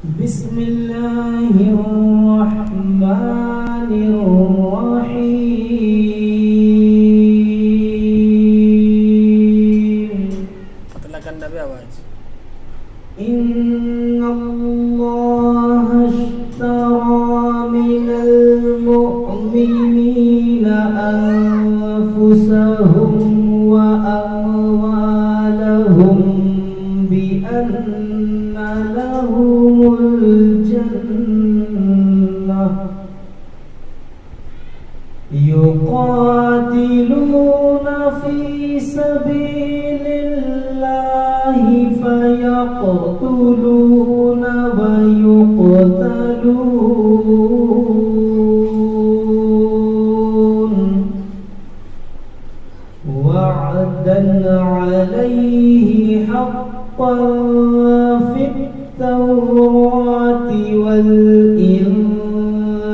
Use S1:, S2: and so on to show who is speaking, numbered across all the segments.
S1: Bismillahirrahmanirrahim.
S2: Katakan Nabi awal.
S1: Innallaha ashtara minal mu'minina anfusahum wa amwalahum bi anna lahumul jannah yuqatiluna fi sabilillahi fayaqtuluna wa yuqtalun wa'dan 'alayhi haqqan fit tawrati wal injili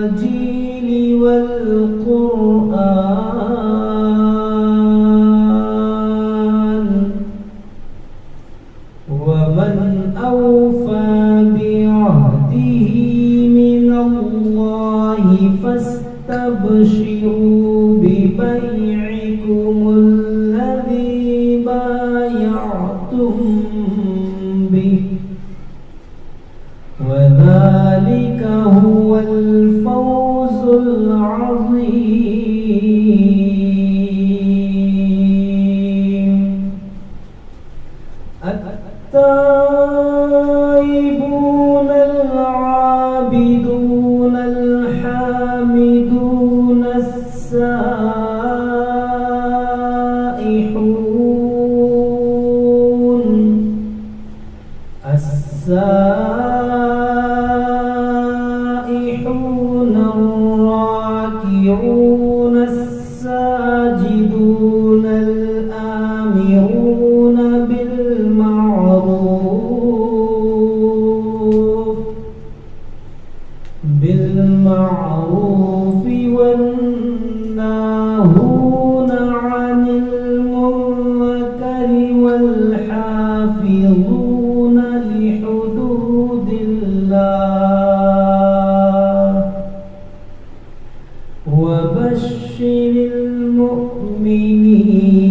S1: wal qur'an wa man awfa bi'ahdihi minallahi fastabshiru bibay'ikumul ladzi bay'atum bih wa dzalika huwal fawzul 'azim. التائبون العابدون الحامدون السائحون الراكعون الساجدون الآمرون بالمعروف والناهون عن المنكر والحافظون لحدود الله وبشر المؤمنين.